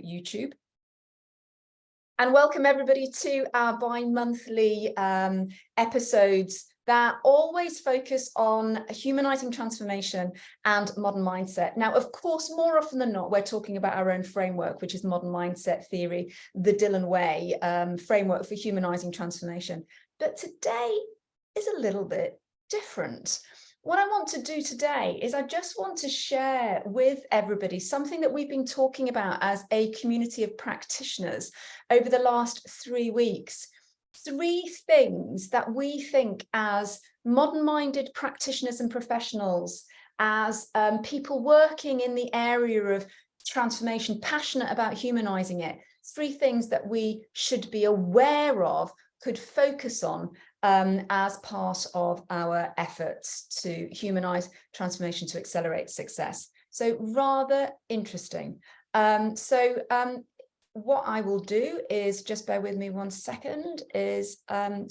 YouTube. And welcome everybody to our bi-monthly episodes that always focus on humanizing transformation and modern mindset. Now, of course, more often than not, we're talking about our own framework, which is modern mindset theory, the Dilyn Way framework for humanizing transformation. But today is a little bit different. What I want to do today is I just want to share with everybody something that we've been talking about as a community of practitioners over the last 3 weeks. 3 things that we think as modern-minded practitioners and professionals, as people working in the area of transformation, passionate about humanizing it, 3 things that we should be aware of, could focus on as part of our efforts to humanize transformation to accelerate success. So rather interesting. What I will do is, just bear with me 1 second, is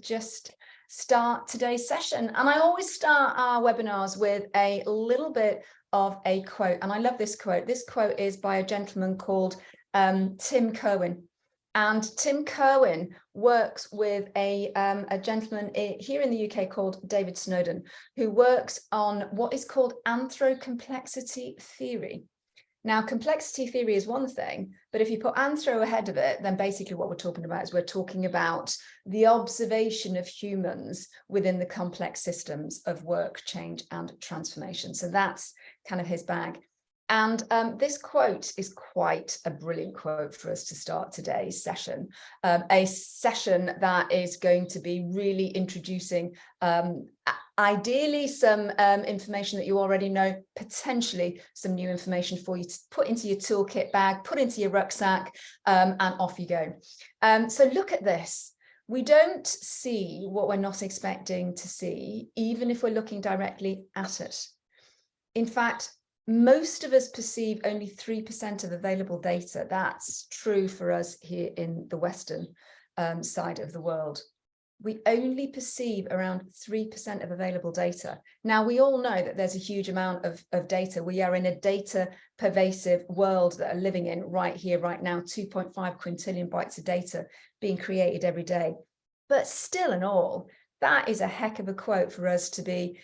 just start today's session. And I always start our webinars with a little bit of a quote. And I love this quote. This quote is by a gentleman called Tim Kerwin. And Tim Kerwin works with a gentleman here in the UK called David Snowden, who works on what is called anthropocomplexity theory. Now, complexity theory is one thing, but if you put anthro ahead of it, then basically what we're talking about is we're talking about the observation of humans within the complex systems of work, change, and transformation. So that's kind of his bag. And this quote is quite a brilliant quote for us to start today's session, a session that is going to be really introducing ideally some information that you already know, potentially some new information for you to put into your toolkit bag, put into your rucksack, and off you go. So look at this. We don't see what we're not expecting to see, even if we're looking directly at it. In fact, most of us perceive only 3% of available data. That's true for us here in the Western side of the world. We only perceive around 3% of available data. Now, we all know that there's a huge amount of data. We are in a data pervasive world that are living in right here, right now, 2.5 quintillion bytes of data being created every day. But still in all, that is a heck of a quote for us to be,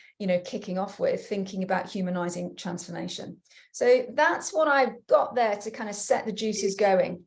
kicking off with, thinking about humanizing transformation. So that's what I've got there to kind of set the juices going.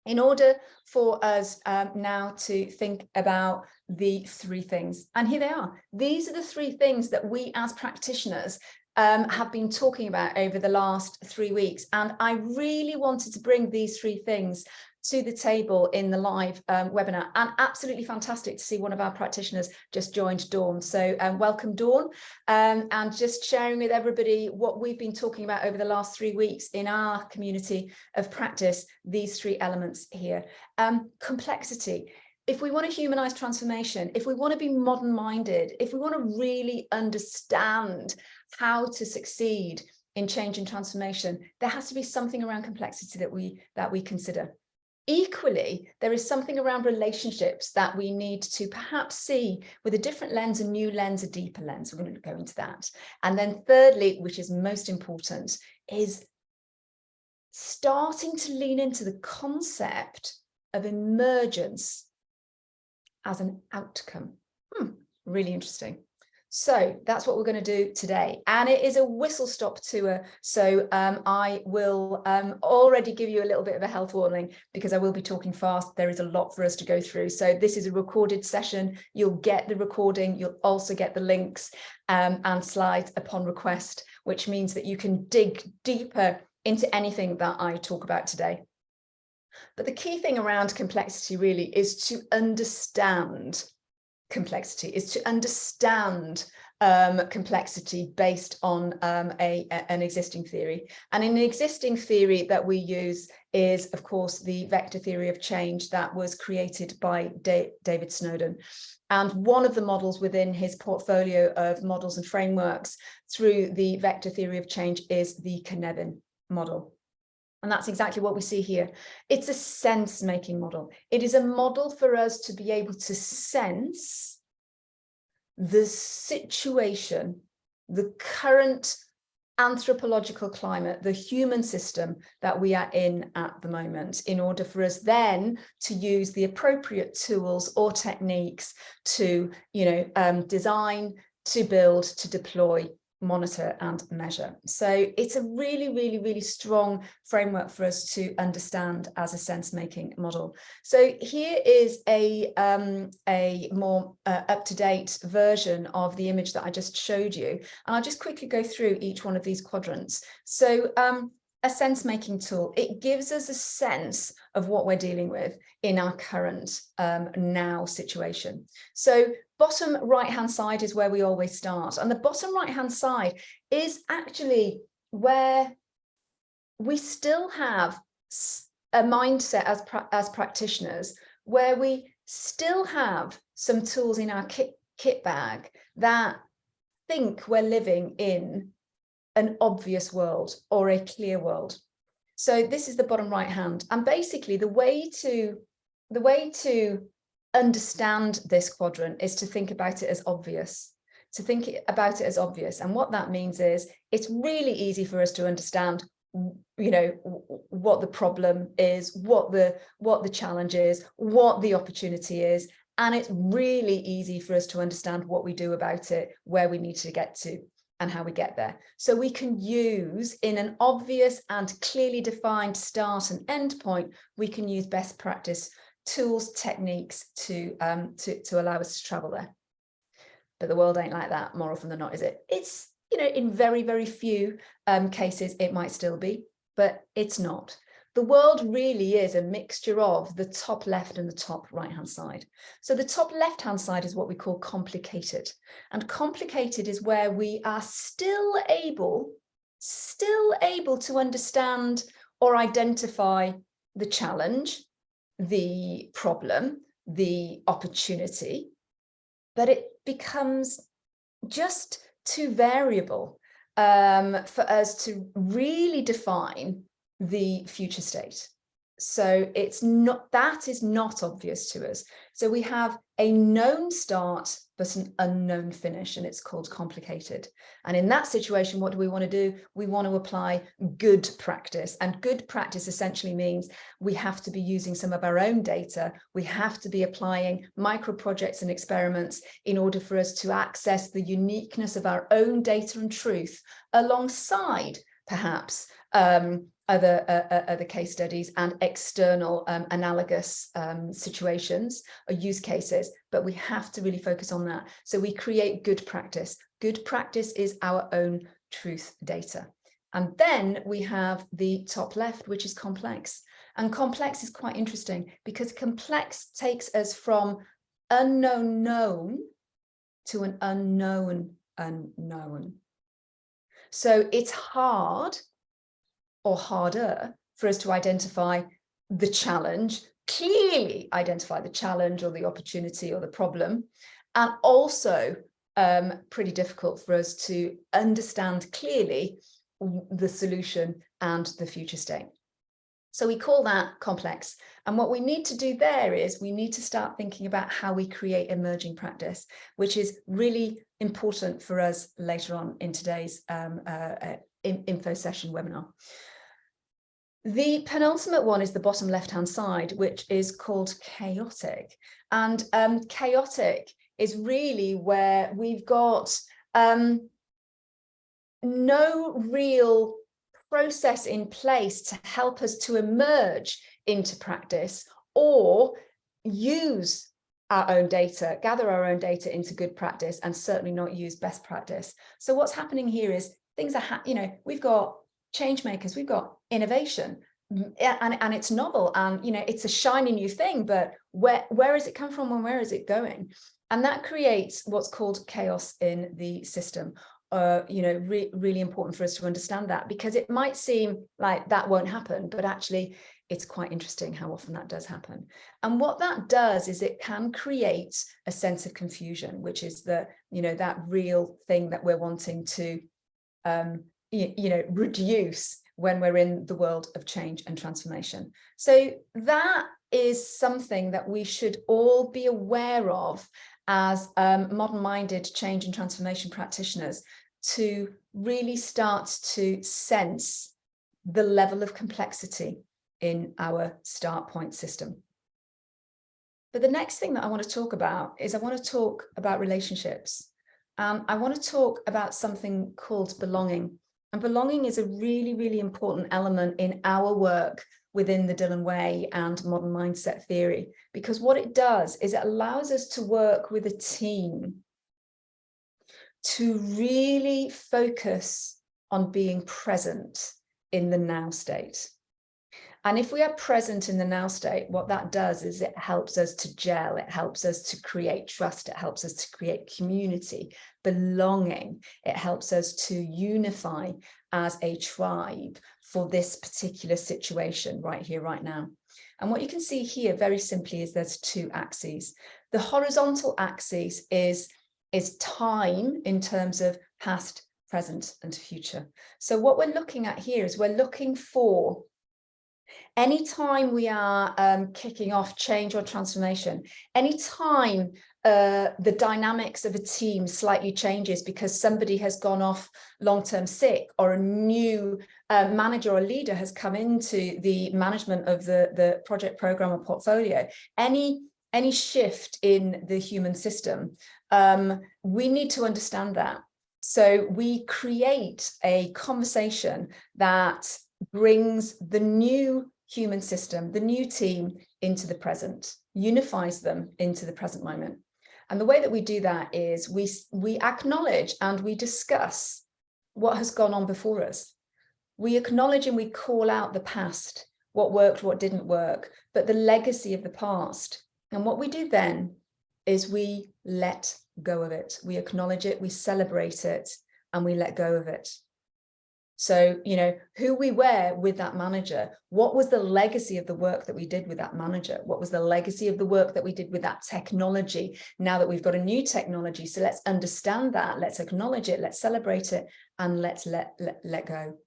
In order for us now to think about the 3 things. And here they are. These are the 3 things that we as practitioners have been talking about over the last 3 weeks. And I really wanted to bring these 3 things to the table in the live webinar, and absolutely fantastic to see one of our practitioners just joined, Dawn. So welcome, Dawn, and just sharing with everybody what we've been talking about over the last 3 weeks in our community of practice, these 3 elements here. Complexity. If we want to humanize transformation, if we want to be modern minded, if we want to really understand how to succeed in change and transformation, there has to be something around complexity that we consider. Equally, there is something around relationships that we need to perhaps see with a different lens, a new lens, a deeper lens. We're going to go into that. And then thirdly, which is most important, is starting to lean into the concept of emergence as an outcome. Really interesting. So that's what we're going to do today. And it is a whistle-stop tour. So I will already give you a little bit of a health warning because I will be talking fast. There is a lot for us to go through. So this is a recorded session. You'll get the recording. You'll also get the links and slides upon request, which means that you can dig deeper into anything that I talk about today. But the key thing around complexity really is to understand complexity, is to understand complexity based on an existing theory. And an existing theory that we use is, of course, the vector theory of change that was created by David Snowden. And one of the models within his portfolio of models and frameworks through the vector theory of change is the Cynefin model. And that's exactly what we see here. It's a sense-making model. It is a model for us to be able to sense the situation, the current anthropological climate, the human system that we are in at the moment, in order for us then to use the appropriate tools or techniques to, design, to build, to deploy, monitor and measure. So it's a really, really, really strong framework for us to understand as a sense-making model. So here is a more up-to-date version of the image that I just showed you. And I'll just quickly go through each one of these quadrants. So a sense-making tool, it gives us a sense of what we're dealing with in our current now situation. So bottom right-hand side is where we always start. And the bottom right-hand side is actually where we still have a mindset as practitioners, where we still have some tools in our kit bag that think we're living in an obvious world or a clear world. So this is the bottom right hand. And basically the way to understand this quadrant is to think about it as obvious, And what that means is it's really easy for us to understand, what the problem is, what the challenge is, what the opportunity is. And it's really easy for us to understand what we do about it, where we need to get to, and how we get there. So we can use, in an obvious and clearly defined start and end point, we can use best practice tools, techniques to allow us to travel there. But the world ain't like that more often than not, is it? It's, in very, very few cases, it might still be, but it's not. The world really is a mixture of the top left and the top right-hand side. So the top left-hand side is what we call complicated. And complicated is where we are still able to understand or identify the challenge, the problem, the opportunity, but it becomes just too variable for us to really define the future state. So that is not obvious to us. So we have a known start, but an unknown finish, and it's called complicated. And in that situation, what do we want to do? We want to apply good practice. And good practice essentially means we have to be using some of our own data. We have to be applying micro projects and experiments in order for us to access the uniqueness of our own data and truth, alongside perhaps other case studies and external analogous situations or use cases, but we have to really focus on that. So we create good practice. Good practice is our own truth data. And then we have the top left, which is complex. And complex is quite interesting because complex takes us from unknown known to an unknown unknown. So it's hard or harder for us to identify the challenge, clearly identify the challenge or the opportunity or the problem, and also pretty difficult for us to understand clearly the solution and the future state. So we call that complex. And what we need to do there is we need to start thinking about how we create emerging practice, which is really important for us later on in today's info session webinar. The penultimate one is the bottom left-hand side, which is called chaotic. And chaotic is really where we've got no real process in place to help us to emerge into practice or use our own data, gather our own data into good practice, and certainly not use best practice. So what's happening here is things are, we've got change makers, we've got innovation, and it's novel, and it's a shiny new thing, but where has it come from and where is it going? And that creates what's called chaos in the system. Really important for us to understand that, because it might seem like that won't happen, but actually it's quite interesting how often that does happen. And what that does is it can create a sense of confusion, which is that real thing that we're wanting to reduce when we're in the world of change and transformation. So that is something that we should all be aware of as modern-minded change and transformation practitioners, to really start to sense the level of complexity in our start point system. But the next thing that I want to talk about is I want to talk about relationships. I want to talk about something called belonging. And belonging is a really, really important element in our work within the Dilyn Way and modern mindset theory, because what it does is it allows us to work with a team to really focus on being present in the now state. And if we are present in the now state, what that does is it helps us to gel, it helps us to create trust, it helps us to create community, belonging, it helps us to unify as a tribe for this particular situation right here, right now. And what you can see here very simply is there's two axes. The horizontal axis is time in terms of past, present, and future. So what we're looking at here is we're looking for anytime we are kicking off change or transformation, anytime the dynamics of a team slightly changes because somebody has gone off long-term sick, or a new manager or leader has come into the management of the project, program, or portfolio, any shift in the human system, we need to understand that. So we create a conversation that brings the new human system, the new team, into the present, unifies them into the present moment. And the way that we do that is we acknowledge and we discuss what has gone on before us. We acknowledge and we call out the past, what worked, what didn't work, but the legacy of the past. And what we do then is we let go of it. We acknowledge it, we celebrate it, and we let go of it. So, you know, who we were with that manager, what was the legacy of the work that we did with that manager? What was the legacy of the work that we did with that technology? Now that we've got a new technology, so let's understand that, let's acknowledge it, let's celebrate it, and let's let go.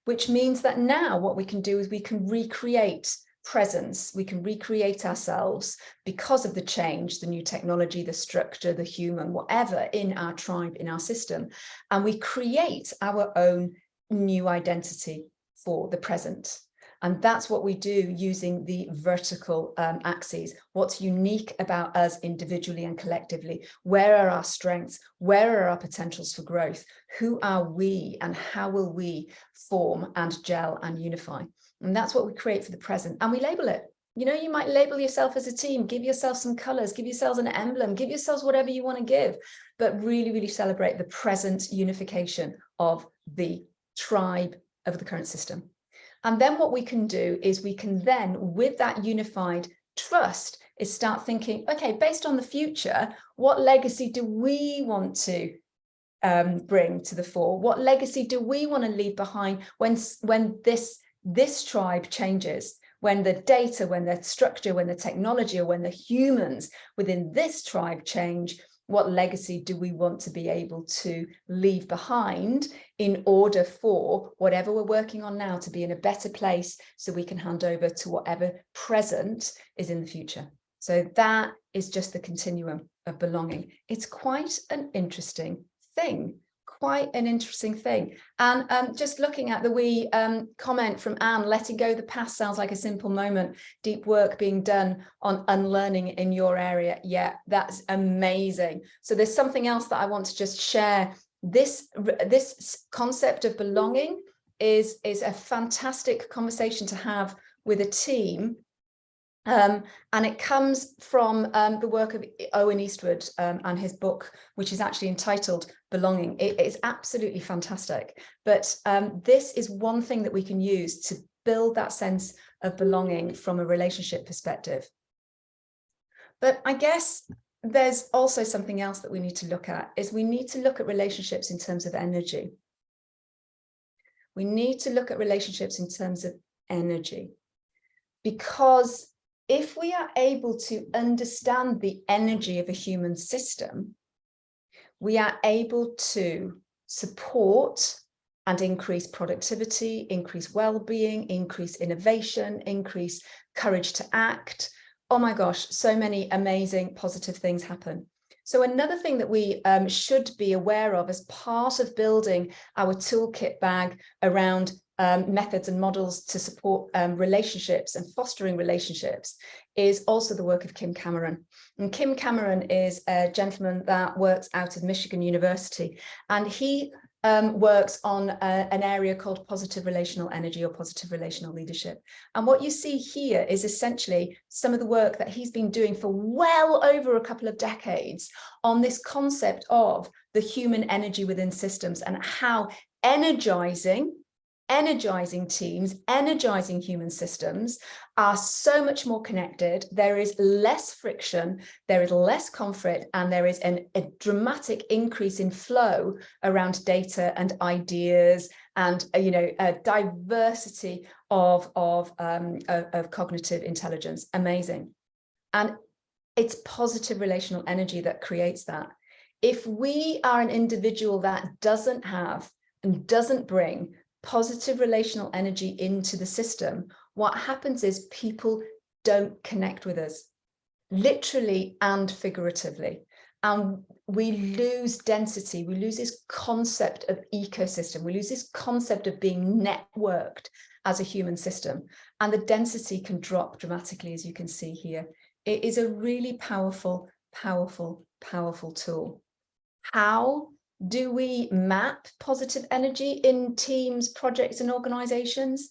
Which means that now what we can do is we can recreate presence, we can recreate ourselves because of the change, the new technology, the structure, the human, whatever in our tribe, in our system, and we create our own new identity for the present. And that's what we do using the vertical axes. What's unique about us individually and collectively? Where are our strengths? Where are our potentials for growth? Who are we and how will we form and gel and unify? And that's what we create for the present. And we label it. You know, you might label yourself as a team, give yourself some colors, give yourselves an emblem, give yourselves whatever you want to give, but really, really celebrate the present unification of the tribe of the current system. And then what we can do is we can then, with that unified trust, is start thinking, okay, based on the future, what legacy do we want to bring to the fore? What legacy do we want to leave behind when this tribe changes? When the data, when the structure, when the technology, or when the humans within this tribe change, what legacy do we want to be able to leave behind in order for whatever we're working on now to be in a better place so we can hand over to whatever present is in the future? So that is just the continuum of belonging. It's quite an interesting thing. And just looking at the wee comment from Anne, letting go of the past sounds like a simple moment, deep work being done on unlearning in your area. Yeah, that's amazing. So there's something else that I want to just share. This concept of belonging is a fantastic conversation to have with a team. And it comes from the work of Owen Eastwood and his book, which is actually entitled Belonging. It is absolutely fantastic. But this is one thing that we can use to build that sense of belonging from a relationship perspective. But I guess there's also something else that we need to look at, is we need to look at relationships in terms of energy. We need to look at relationships in terms of energy, because if we are able to understand the energy of a human system, we are able to support and increase productivity, increase well-being, increase innovation, increase courage to act. Oh my gosh, so many amazing positive things happen. So another thing that we should be aware of as part of building our toolkit bag around methods and models to support relationships and fostering relationships is also the work of Kim Cameron. And Kim Cameron is a gentleman that works out of Michigan University, and he works on an area called positive relational energy or positive relational leadership. And what you see here is essentially some of the work that he's been doing for well over a couple of decades on this concept of the human energy within systems and how energizing teams, energizing human systems are so much more connected. There is less friction, there is less conflict, and there is a dramatic increase in flow around data and ideas and a diversity of cognitive intelligence. Amazing. And it's positive relational energy that creates that. If we are an individual that doesn't have and doesn't bring positive relational energy into the system, what happens is people don't connect with us, literally and figuratively. And we lose density, we lose this concept of ecosystem, we lose this concept of being networked as a human system. And the density can drop dramatically, as you can see here. It is a really powerful, powerful, powerful tool. How do we map positive energy in teams, projects, and organizations?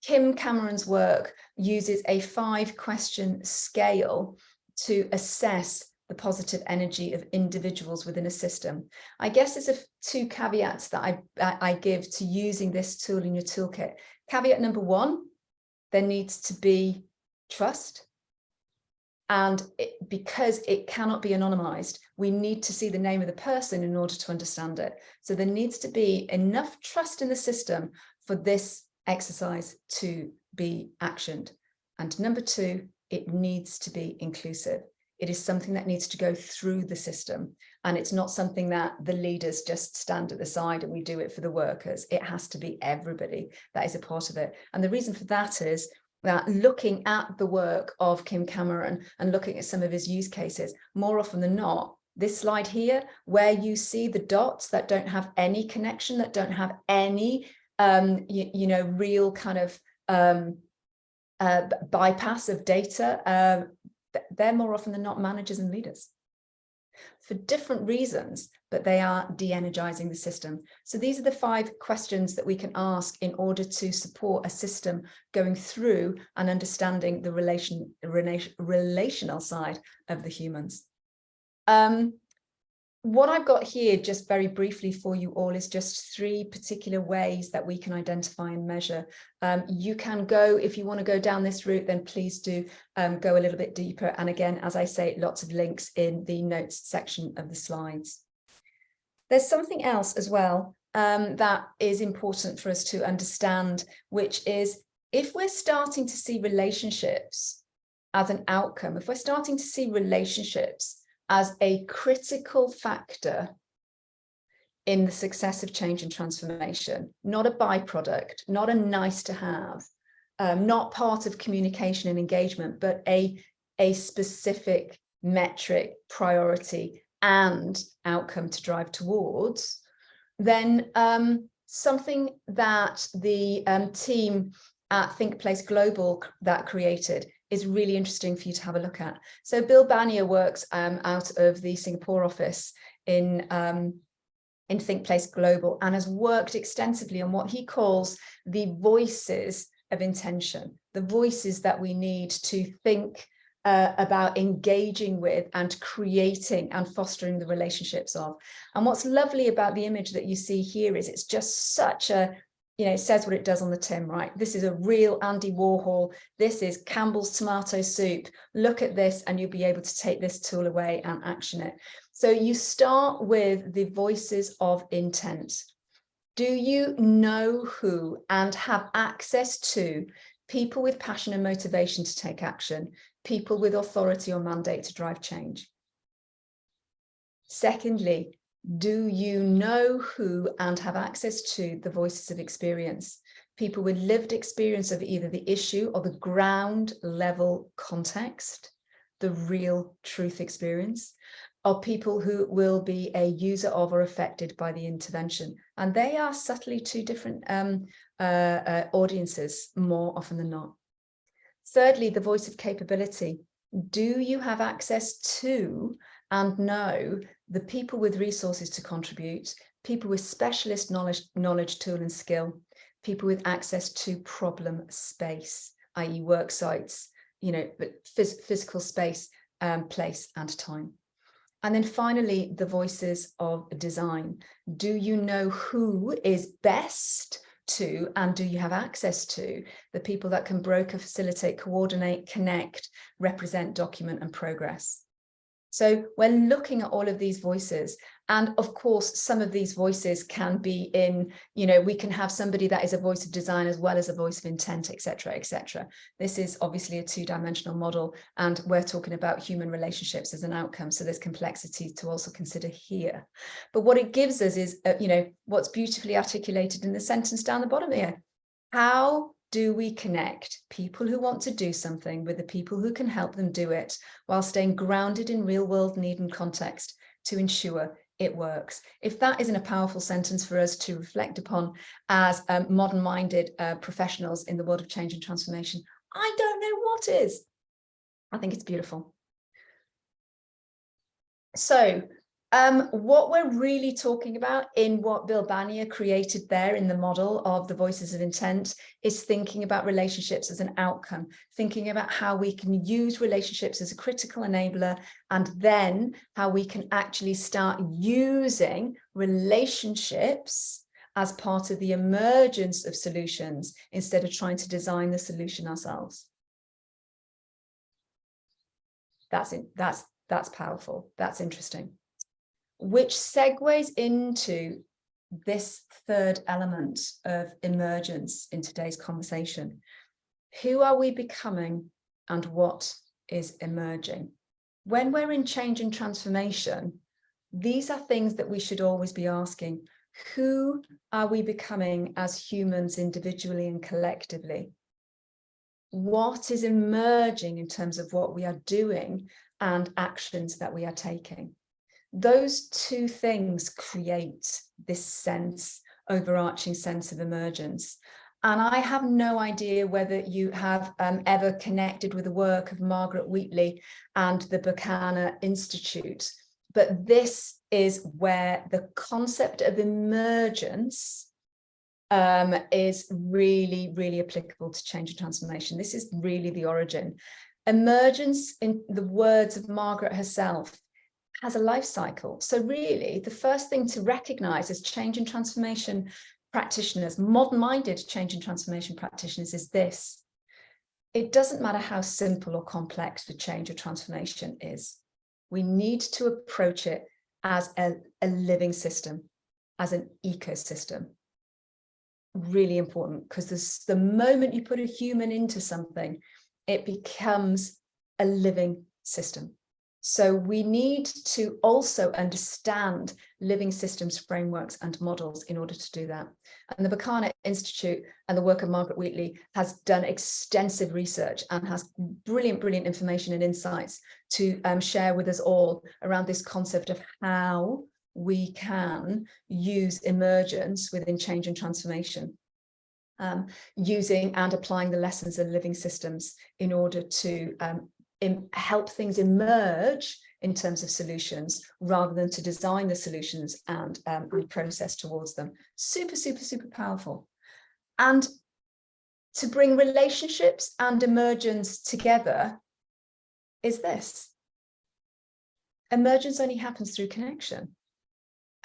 Kim Cameron's work uses a 5-question scale to assess the positive energy of individuals within a system. I guess there's 2 caveats that I give to using this tool in your toolkit. Caveat number 1, there needs to be trust. And because it cannot be anonymized, we need to see the name of the person in order to understand it. So there needs to be enough trust in the system for this exercise to be actioned. And number 2, it needs to be inclusive. It is something that needs to go through the system. And it's not something that the leaders just stand at the side and we do it for the workers. It has to be everybody that is a part of it. And the reason for that is that looking at the work of Kim Cameron and looking at some of his use cases, more often than not, this slide here, where you see the dots that don't have any connection, that don't have any, real kind of bypass of data, they're more often than not managers and leaders for different reasons, but they are de-energizing the system. So these are the 5 questions that we can ask in order to support a system going through and understanding the relational side of the humans. What I've got here, just very briefly for you all, is just 3 particular ways that we can identify and measure. You can go, if you want to go down this route, then please do go a little bit deeper. And again, as I say, lots of links in the notes section of the slides. There's something else as well that is important for us to understand, which is if we're starting to see relationships as an outcome, if we're starting to see relationships as a critical factor in the success of change and transformation, not a byproduct, not a nice to have, not part of communication and engagement, but a specific metric, priority, and outcome to drive towards, then something that the team at Think Place Global that created is really interesting for you to have a look at. So Bill Banier works out of the Singapore office in Think Place Global and has worked extensively on what he calls the voices of intention, the voices that we need to think about engaging with and creating and fostering the relationships of. And what's lovely about the image that you see here is it's just such a, it says what it does on the tin, right? This is a real Andy Warhol. This is Campbell's tomato soup. Look at this and you'll be able to take this tool away and action it. So you start with the voices of intent. Do you know who and have access to people with passion and motivation to take action, people with authority or mandate to drive change? Secondly, do you know who and have access to the voices of experience, people with lived experience of either the issue or the ground level context, the real truth experience? are people who will be a user of or affected by the intervention. And they are subtly two different audiences more often than not. Thirdly, the voice of capability. Do you have access to and know the people with resources to contribute, people with specialist knowledge, tool and skill, people with access to problem space, i.e. work sites, but physical space, place and time. And then finally, the voices of design. Do you know who is best to, and do you have access to, the people that can broker, facilitate, coordinate, connect, represent, document, and progress? So we're looking at all of these voices. And of course, some of these voices can be in, we can have somebody that is a voice of design as well as a voice of intent, etc., etc. This is obviously a two-dimensional model, and we're talking about human relationships as an outcome. So there's complexity to also consider here. But what it gives us is, what's beautifully articulated in the sentence down the bottom here. How do we connect people who want to do something with the people who can help them do it while staying grounded in real world need and context to ensure it works? If that isn't a powerful sentence for us to reflect upon as modern-minded professionals in the world of change and transformation, I don't know what is. I think it's beautiful. So what we're really talking about in what Bill Banier created there in the model of the voices of intent is thinking about relationships as an outcome, thinking about how we can use relationships as a critical enabler, and then how we can actually start using relationships as part of the emergence of solutions instead of trying to design the solution ourselves. That's it. That's powerful. That's interesting. Which segues into this third element of emergence in today's conversation. Who are we becoming and what is emerging? When we're in change and transformation, these are things that we should always be asking. Who are we becoming as humans individually and collectively? What is emerging in terms of what we are doing and actions that we are taking? Those two things create this sense, overarching sense of emergence. And I have no idea whether you have ever connected with the work of Margaret Wheatley and the Buchanan Institute, but this is where the concept of emergence is really, really applicable to change and transformation. This is really the origin. Emergence, in the words of Margaret herself, has a life cycle. So really, the first thing to recognize as change and transformation practitioners, modern-minded change and transformation practitioners, is this. It doesn't matter how simple or complex the change or transformation is. We need to approach it as a living system, as an ecosystem. Really important, because the moment you put a human into something, it becomes a living system. So we need to also understand living systems, frameworks, and models in order to do that. And the Buchanan Institute and the work of Margaret Wheatley has done extensive research and has brilliant, brilliant information and insights to share with us all around this concept of how we can use emergence within change and transformation. Using and applying the lessons of living systems in order to help things emerge in terms of solutions rather than to design the solutions and process towards them. Super, super, super powerful. And to bring relationships and emergence together is this. Emergence only happens through connection.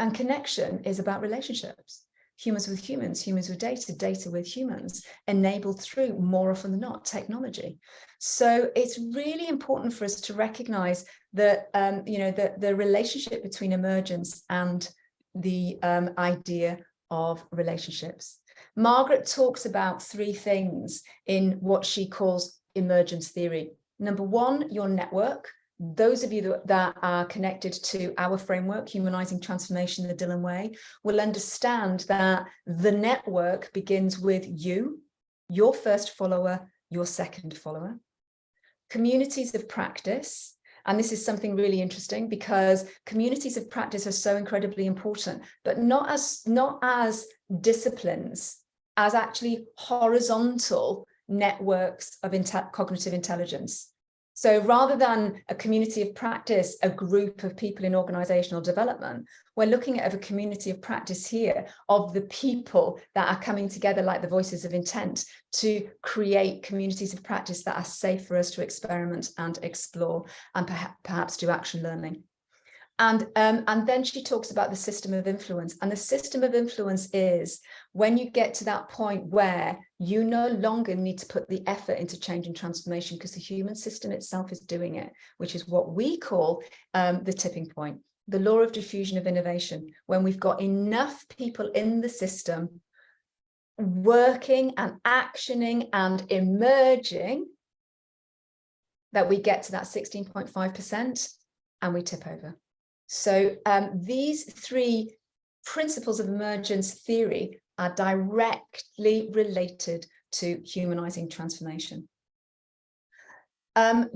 And connection is about relationships. Humans with humans, humans with data, data with humans, enabled through, more often than not, technology. So it's really important for us to recognize that, the relationship between emergence and the idea of relationships. Margaret talks about three things in what she calls emergence theory. Number one, your network. Those of you that are connected to our framework, Humanising Transformation, the Dilyn Way, will understand that the network begins with you, your first follower, your second follower. Communities of practice, And this is something really interesting, because communities of practice are so incredibly important, but not as disciplines, as actually horizontal networks of cognitive intelligence. So rather than a community of practice, a group of people in organizational development, we're looking at a community of practice here of the people that are coming together like the voices of intent to create communities of practice that are safe for us to experiment and explore and perhaps do action learning. And then she talks about the system of influence. And the system of influence is when you get to that point where you no longer need to put the effort into change and transformation, because the human system itself is doing it, which is what we call the tipping point, the law of diffusion of innovation, when we've got enough people in the system working and actioning and emerging that we get to that 16.5% and we tip over. So these three principles of emergence theory are directly related to humanizing transformation.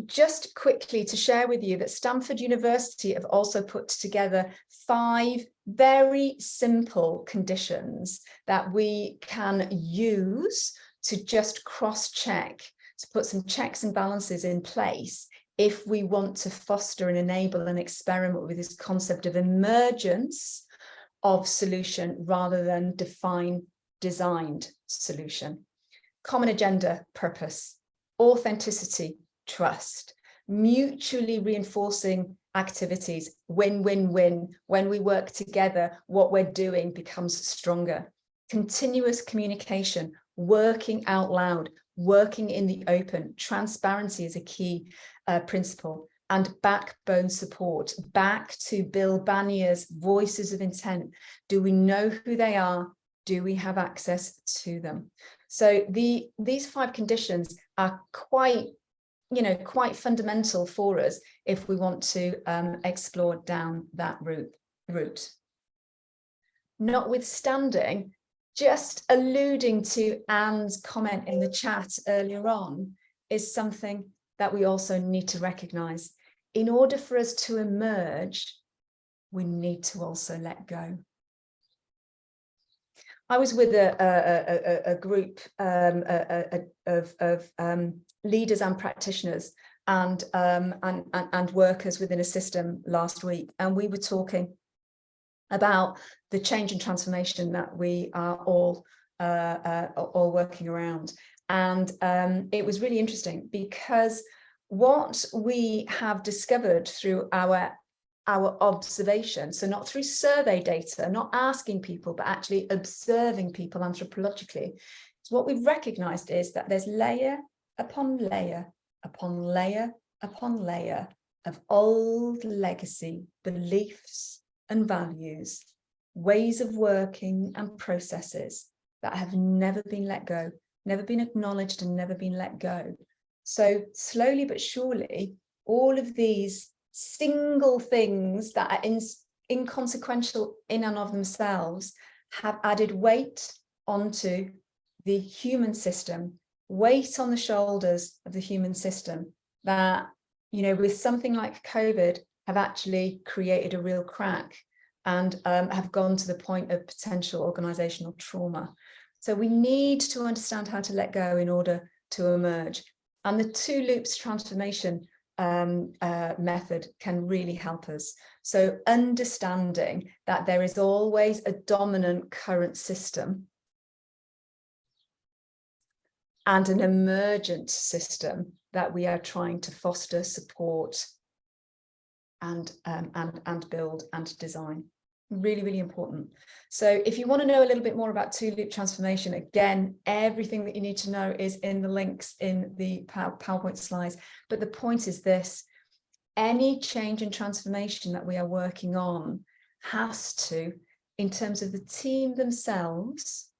Just quickly to share with you that Stanford University have also put together 5 very simple conditions that we can use to just cross-check, to put some checks and balances in place if we want to foster and enable and experiment with this concept of emergence of solution rather than designed solution. Common agenda, purpose, authenticity, trust, mutually reinforcing activities, win-win-win. When we work together, what we're doing becomes stronger. Continuous communication, working out loud, working in the open. Transparency is a key principle. And backbone support, back to Bill Banier's voices of intent. Do we know who they are? Do we have access to them? So these 5 conditions are quite fundamental for us if we want to explore down that route. Notwithstanding, just alluding to Anne's comment in the chat earlier on is something that we also need to recognize. In order for us to emerge, we need to also let go. I was with a group of leaders and practitioners and workers within a system last week, and we were talking about the change and transformation that we are all working around. And it was really interesting, because what we have discovered through our observation, so not through survey data, not asking people, but actually observing people anthropologically, so what we've recognized is that there's layer upon layer upon layer upon layer of old legacy beliefs and values, ways of working and processes that have never been let go, never been acknowledged and never been let go. So slowly but surely, all of these single things that are inconsequential in and of themselves have added weight onto the human system, weight on the shoulders of the human system that, with something like COVID, have actually created a real crack and have gone to the point of potential organizational trauma. So we need to understand how to let go in order to emerge. And the 2 loops transformation method can really help us. So understanding that there is always a dominant current system and an emergent system that we are trying to foster, support, and build and design. Really, really important. So if you want to know a little bit more about 2-loop transformation, again, everything that you need to know is in the links in the PowerPoint slides. But the point is this: any change and transformation that we are working on has to, in terms of the team themselves,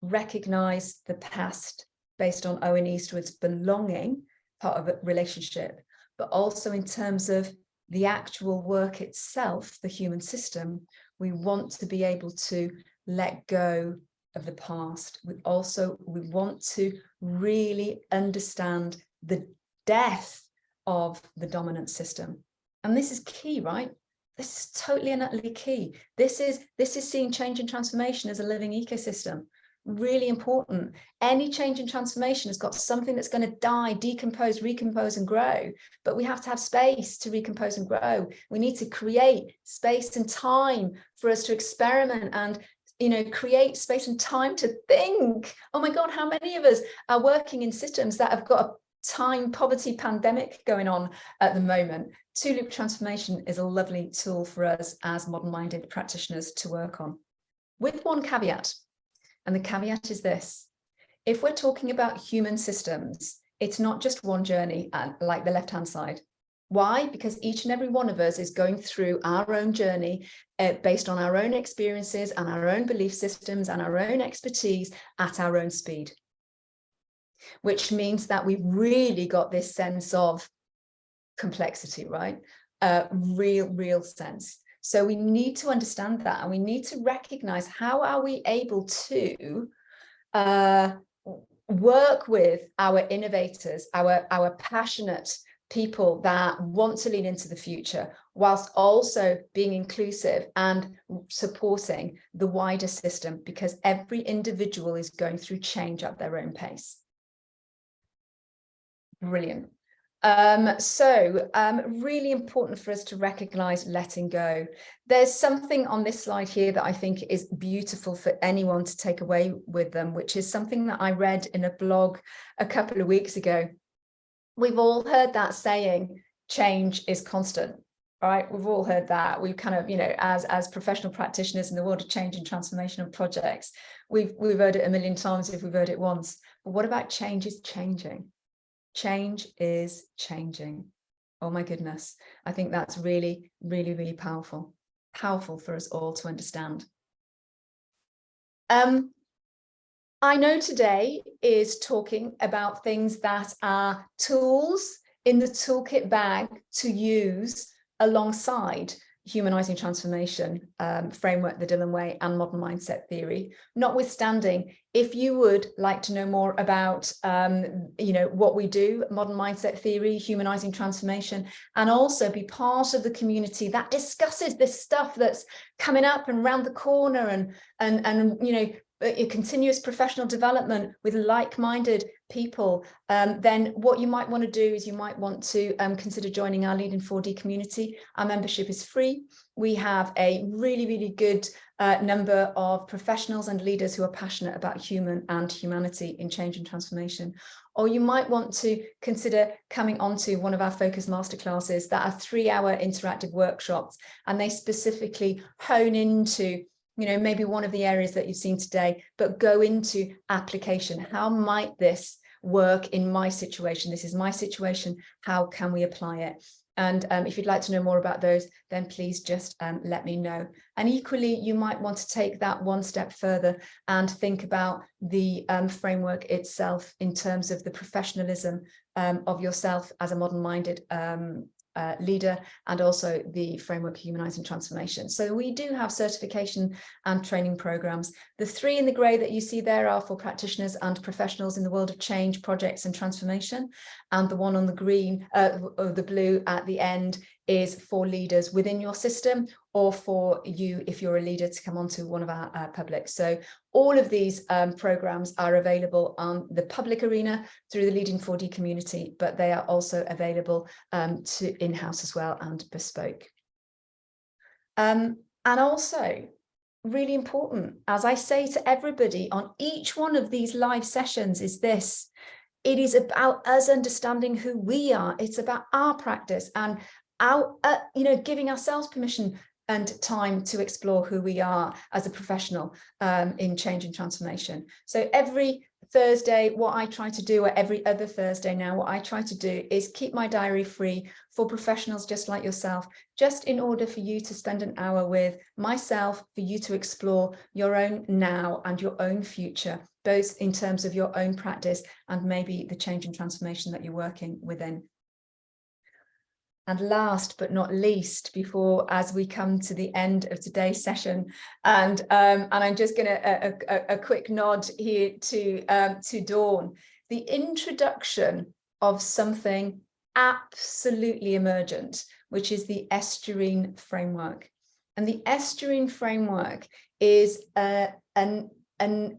recognize the past based on Owen Eastwood's belonging, part of a relationship, but also in terms of the actual work itself, the human system. We want to be able to let go of the past. We want to really understand the death of the dominant system. And this is key, right? This is totally and utterly key. This is seeing change and transformation as a living ecosystem. Really important. Any change and transformation has got something that's going to die, decompose, recompose, and grow. But we have to have space to recompose and grow. We need to create space and time for us to experiment and, you know, create space and time to think. Oh my God, how many of us are working in systems that have got a time poverty pandemic going on at the moment? Two-loop transformation is a lovely tool for us as modern-minded practitioners to work on, with one caveat. And the caveat is this: if we're talking about human systems, it's not just one journey like the left-hand side. Why? Because each and every one of us is going through our own journey based on our own experiences and our own belief systems and our own expertise at our own speed. Which means that we've really got this sense of complexity, right? Real sense. So we need to understand that, and we need to recognize how are we able to work with our innovators, our passionate people that want to lean into the future, whilst also being inclusive and supporting the wider system, because every individual is going through change at their own pace. Brilliant. Really important for us to recognize letting go. There's something on this slide here that I think is beautiful for anyone to take away with them, which is something that I read in a blog a couple of weeks ago. We've all heard that saying, change is constant, right? We've all heard that. We've kind of, you know, as professional practitioners in the world of change and transformation and projects, we've heard it a million times if we've heard it once. But what about change is changing? Change is changing. Oh my goodness. I think that's really powerful for us all to understand. I know today is talking about things that are tools in the toolkit bag to use alongside Humanising Transformation framework, the Dilyn Way, and modern mindset theory. Notwithstanding, if you would like to know more about you know, what we do, modern mindset theory, Humanising Transformation, and also be part of the community that discusses this stuff that's coming up and around the corner, and you know, continuous professional development with like-minded people, then what you might want to do is you might want to consider joining our Leading 4D community. Our membership is free. We have a really good number of professionals and leaders who are passionate about human and humanity in change and transformation. Or you might want to consider coming onto one of our focus masterclasses that are 3-hour interactive workshops, and they specifically hone into, you know, maybe one of the areas that you've seen today, but go into application. How might this work in my situation? This is my situation. How can we apply it? And if you'd like to know more about those, then please just let me know. And equally, you might want to take that one step further and think about the framework itself in terms of the professionalism of yourself as a modern-minded leader, and also the framework Humanising Transformation. So we do have certification and training programs. The 3 in the grey that you see there are for practitioners and professionals in the world of change, projects and transformation, and the one on the green or the blue at the end is for leaders within your system, or for you if you're a leader to come onto one of our publics. So all of these programs are available on the public arena through the Leading 4D community, but they are also available to in-house as well and bespoke. And also, really important, as I say to everybody on each one of these live sessions, is this: it is about us understanding who we are. It's about our practice and our, you know, giving ourselves permission and time to explore who we are as a professional in change and transformation. So every Thursday, what I try to do, or every other Thursday now, what I try to do is keep my diary free for professionals just like yourself, just in order for you to spend an hour with myself, for you to explore your own now and your own future, both in terms of your own practice and maybe the change and transformation that you're working within. And last but not least, as we come to the end of today's session, and I'm just going to a quick nod here to Dawn, the introduction of something absolutely emergent, which is the estuarine framework. And the estuarine framework is a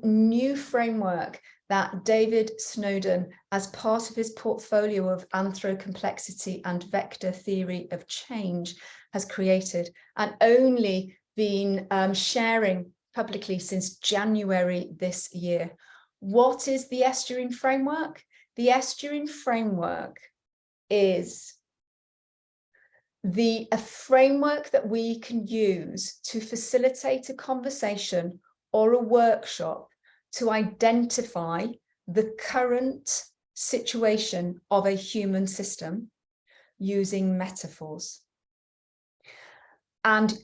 new framework that David Snowden, as part of his portfolio of anthropocomplexity and vector theory of change, has created and only been sharing publicly since January this year. What is the estuarine framework? The estuarine framework is a framework that we can use to facilitate a conversation or a workshop to identify the current situation of a human system using metaphors. And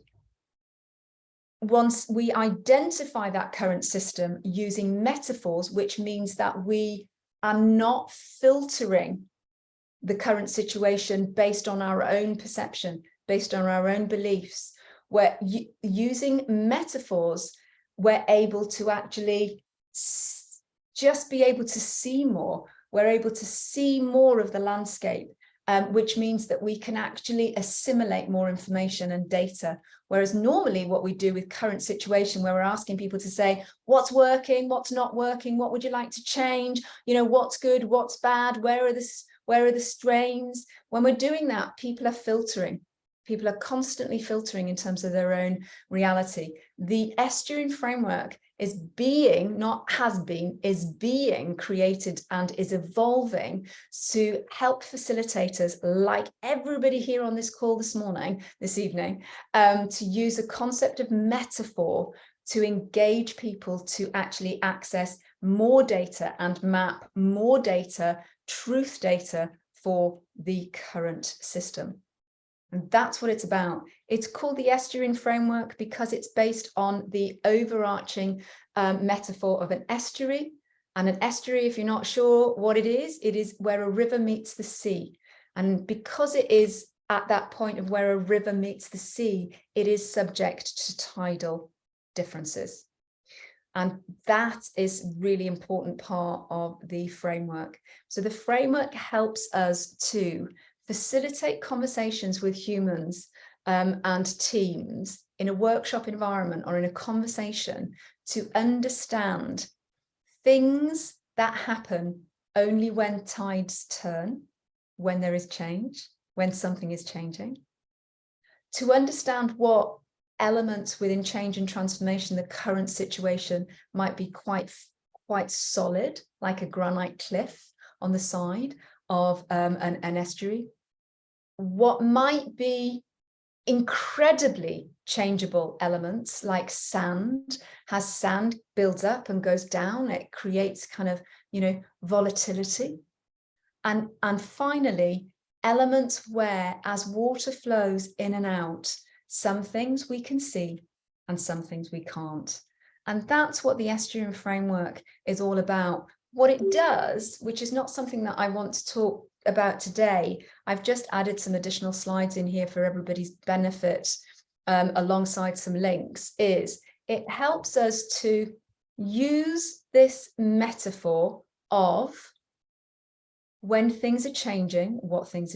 once we identify that current system using metaphors, which means that we are not filtering the current situation based on our own perception, based on our own beliefs, where using metaphors, we're able to actually just be able to see more. We're able to see more of the landscape, which means that we can actually assimilate more information and data. Whereas normally what we do with current situation, where we're asking people to say, what's working, what's not working, what would you like to change? You know, what's good, what's bad, where are the strains? When we're doing that, people are filtering. People are constantly filtering in terms of their own reality. The estuarine framework is being, not has been, is being created and is evolving to help facilitators like everybody here on this call this evening, to use a concept of metaphor to engage people to actually access more data and map more data, truth data for the current system. And that's what it's about. It's called the estuarine framework because it's based on the overarching metaphor of an estuary. And an estuary, if you're not sure what it is where a river meets the sea. And because it is at that point of where a river meets the sea, it is subject to tidal differences. And that is really important part of the framework. So the framework helps us to facilitate conversations with humans and teams in a workshop environment or in a conversation to understand things that happen only when tides turn, when there is change, when something is changing. To understand what elements within change and transformation, the current situation might be quite solid, like a granite cliff on the side of an estuary. What might be incredibly changeable elements like sand, as sand builds up and goes down, it creates kind of, volatility. And finally, elements where as water flows in and out, some things we can see and some things we can't. And that's what the estuarine framework is all about. What it does, which is not something that I want to talk about today, I've just added some additional slides in here for everybody's benefit alongside some links, is it helps us to use this metaphor of when things are changing, what things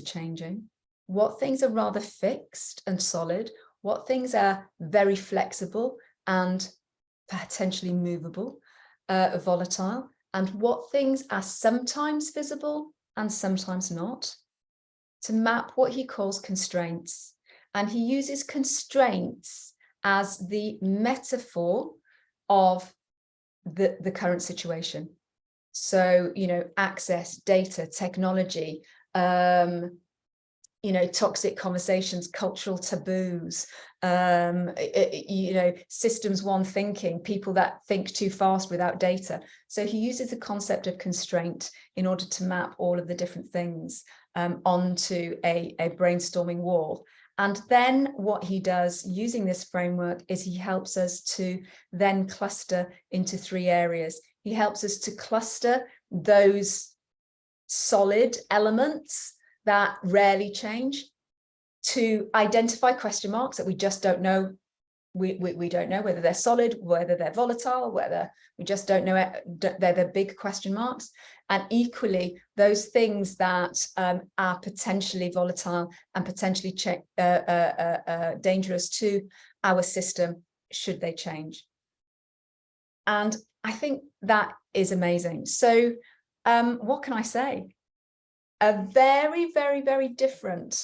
are rather fixed and solid, what things are very flexible and potentially movable, volatile, and what things are sometimes visible and sometimes not, to map what he calls constraints. And he uses constraints as the metaphor of the current situation. So, access, data, technology, toxic conversations, cultural taboos, systems one thinking, people that think too fast without data. So he uses the concept of constraint in order to map all of the different things onto a brainstorming wall. And then what he does using this framework is he helps us to then cluster into 3 areas. He helps us to cluster those solid elements that rarely change, to identify question marks that we just don't know. We don't know whether they're solid, whether they're volatile, whether we just don't know it. They're the big question marks. And equally, those things that are potentially volatile and potentially dangerous to our system, should they change? And I think that is amazing. So what can I say? A very, very, very different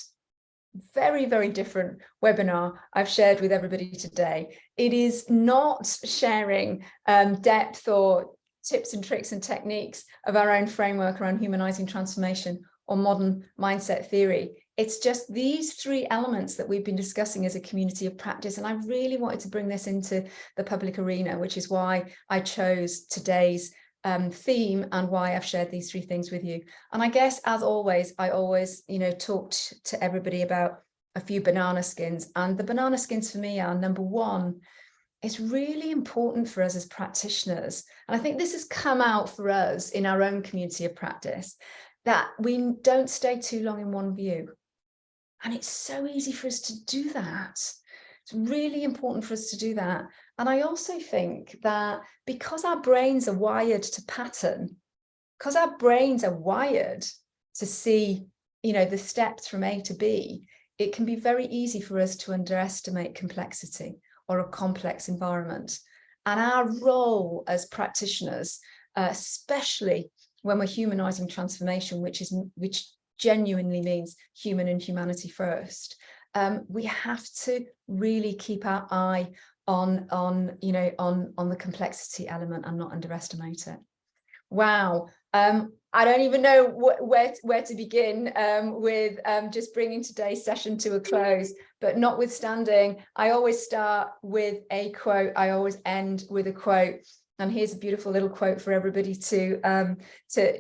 webinar I've shared with everybody today. It is not sharing depth or tips and tricks and techniques of our own framework around humanizing transformation or modern mindset theory. It's just these three elements that we've been discussing as a community of practice. And I really wanted to bring this into the public arena, which is why I chose today's theme and why I've shared these three things with you. And I guess, as always, I always, talked to everybody about a few banana skins. And the banana skins for me are, number one, it's really important for us as practitioners. And I think this has come out for us in our own community of practice, that we don't stay too long in one view. And it's so easy for us to do that. It's really important for us to do that. And I also think that because our brains are wired to pattern, because our brains are wired to see, the steps from A to B, it can be very easy for us to underestimate complexity or a complex environment. And our role as practitioners, especially when we're humanizing transformation, which genuinely means human and humanity first, we have to really keep our eye on the complexity element and not underestimate it. Wow. I don't even know where to begin with just bringing today's session to a close, but notwithstanding, I always start with a quote. I always end with a quote. And here's a beautiful little quote for everybody to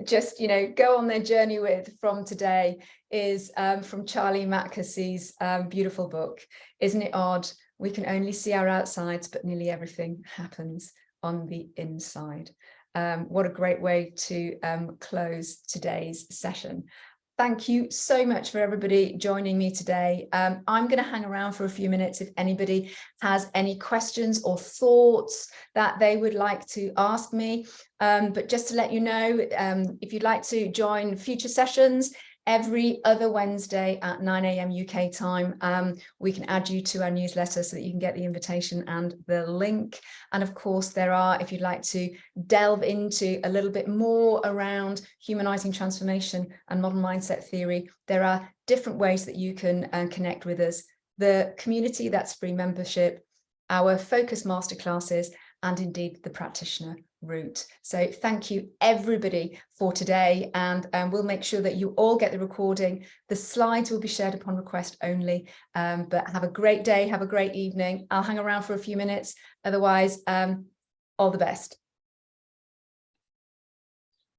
just, go on their journey with from today, is from Charlie Mackesy's beautiful book, Isn't It Odd? We can only see our outsides, but nearly everything happens on the inside. What a great way to close today's session. Thank you so much for everybody joining me today. I'm going to hang around for a few minutes if anybody has any questions or thoughts that they would like to ask me. But just to let you know, if you'd like to join future sessions, every other Wednesday at 9 a.m. UK time, we can add you to our newsletter so that you can get the invitation and the link. And of course, there are, if you'd like to delve into a little bit more around humanizing transformation and modern mindset theory, there are different ways that you can connect with us. The community, that's free membership, our focus masterclasses, and indeed the practitioner route. So thank you everybody for today, and we'll make sure that you all get the recording. The slides will be shared upon request only, but have a great day, have a great evening. I'll hang around for a few minutes. Otherwise, all the best.